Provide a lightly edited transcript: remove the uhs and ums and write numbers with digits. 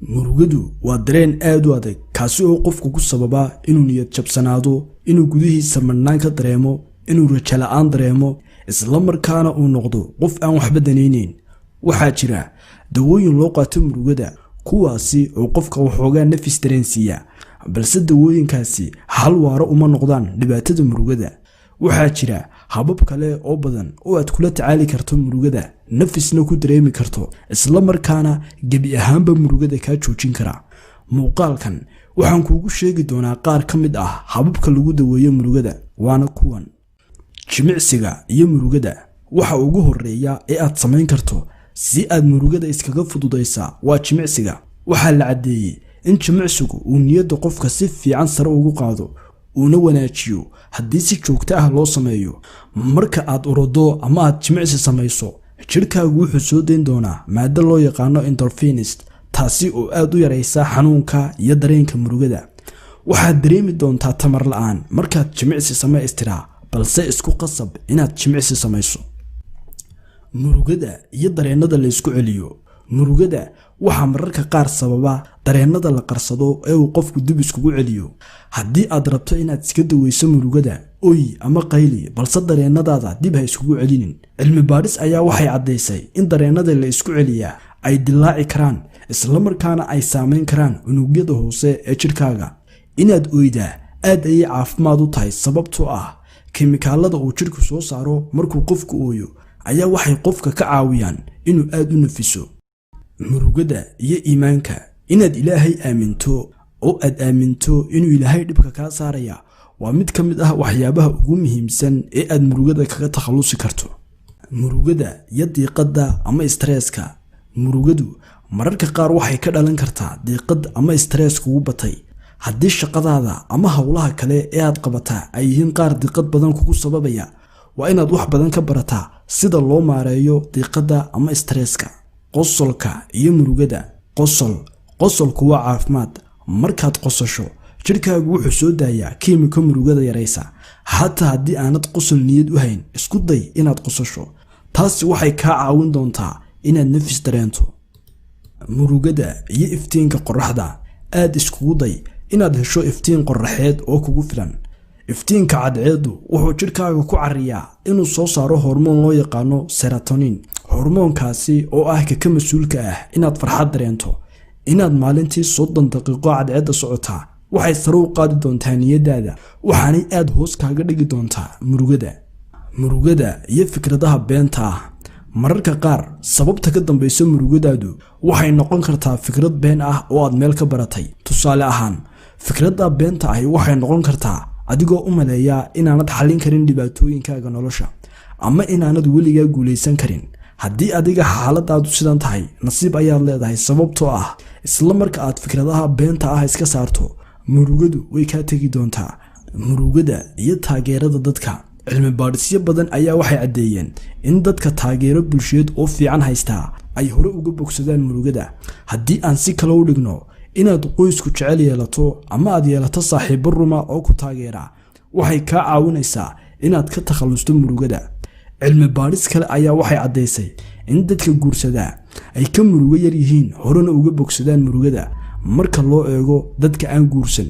murugadu waa dareen aad u adag kaasi oo qofku ku sababa inuu niyad jabsanaado, inuu gudihiisa madnaan ka dareemo, inuu rajo la'aan dareemo, isla markaana uu noqdo qof aan waxba danaynayn. waxaa jira dawooyin loo qaato murugada kuwaasi oo qofka waxoogaa nafis dareensiiya, balse dawooyinkaasi hal waaro uma noqdaan dhibaatada murugada. waxaa jira habab kale oo badan oo aad kula tacaali karto murugada, nafisna ku dareemi karto, isla markaana gebi ahaanba murugada kaa joojin kara. muuqaalkan waxaan kuugu sheegi doonaa qaar ka mid ah hababka lagu daweeyo murugada, waana kuwan: jimicsiga iyo murugada. waxa ugu horeeya ee aad samayn karto si aad murugada iskaga fududaysaa waa jimicsiga. waxaa la caddeeyey in jimicsigu uu niyadda qofka si fiican sare ugu qaado uuna wanaajiyo haddii si joogto ah loo sameeyo. marka aad orodo ama aad jimicsi samayso, jirkaagu wuxuu soo dayn doonaa maado loo yaqaano endorphins, taasi oo aad u yaraysa xanuunka iyo dareenka murugada. waxaad dareemi doontaa tamar la'aan markaad jimicsi samaystiraa, balse isku qasab inaad jimicsi samayso. murugada iyo dareennada la isku celiyo. murugada waxaa mararka qaar sababa dareennada la qarsado ee uu qofku dib iskugu celiyo. haddii aad rabto inaad iska daweyso murugada, oy ama qayli, balse dareennadaada dib ha iskugu celinin. cilmi baadhis ayaa waxay caddaysay in dareennada la isku celiyaa ay dillaaci karaan, isla markaana ay saameyn karaan unugyada hoose ee jirkaaga. inaad oydaa aad ayay caafimaad u tahay, sababtoo ah kiimikaalada uu jirku soo saaro markuu qofku ooyo ayaa waxay qofka ka caawiyaan inuu aad u nafiso. murugada iyo iimaanka. inaad ilaahay aaminto oo aad aaminto inuu ilaahay dhibka kaa saaraya waa mid ka mid ah waxyaabaha ugu muhiimsan ee aad murugada kaga takhalusi karto. murugada iyo diiqada ama stresska. murugadu mararka qaar waxay ka dhalan kartaa diiqad ama stress kugu batay. haddii shaqadaada ama howlaha kale ee aad qabataa ay yihiin qaar diiqad badan kugu sababaya, waa inaad wax badan ka barataa sida loo maareeyo diiqada ama stresska. qosolka iyo murugada. qosolku waa caafimaad. markaad qosasho, jirkaagu wuxuu soo daayaa kiimiko murugada yaraysa. xataa haddii aanad qosol niyad u hayn, isku day inaad qosasho. taasi waxay kaa caawin doontaa inaad nafis dareento. murugada iyo iftiinka qorraxda. aad iskugu day inaad hesho iftiin qorraxeed oo kugu filan. iftiinka cadceedu wuxuu jirkaaga ku cariyaa inuu soo saaro hormoon loo yaqaano serotonin. hormoonkaasi oo ah ka mas-uulka ah inaad farxad dareento. inaad maalintii 30 daqiiqo cadceedda socotaa waxay sare u qaadi doontaa niyadaada, waxaanay aad hoos kaaga dhigi doontaa murugada iyo fikradaha beenta ah. mararka qaar sababta ka dambaysa murugadaadu waxay noqon kartaa fikrad been ah oo aad meel ka baratay. tusaale ahaan, fikradda beenta ahi waxay noqon kartaa adigoo u maleeya inaanad xallin karin dhibaatooyinkaaga nolosha, ama inaanad weligaa guulaysan karin. haddii adiga xaaladaadu sidan tahay, nasiib ayaad leedahay, sababtoo ah isla marka aad fikradaha beenta ah iska saarto, murugadu way kaa tegi doontaa. murugada iyo taageerada dadka. cilmi baadhisyo badan ayaa waxay caddeeyeen in dadka taageero bulsheed oo fiican haystaa ay hore uga bogsadaan murugada. haddii aan si kale u dhigno, inaad qoysku jecel yeelato ama aad yeelato saaxiibo ruma oo ku taageera waxay kaa caawinaysaa inaad ka takhalusto murugada. cilmi baadhis kale ayaa waxay caddaysay in dadka guursadaa ay ka murugo yar yihiin, horena uga bogsadaan murugada marka loo eego dadka aan guursan.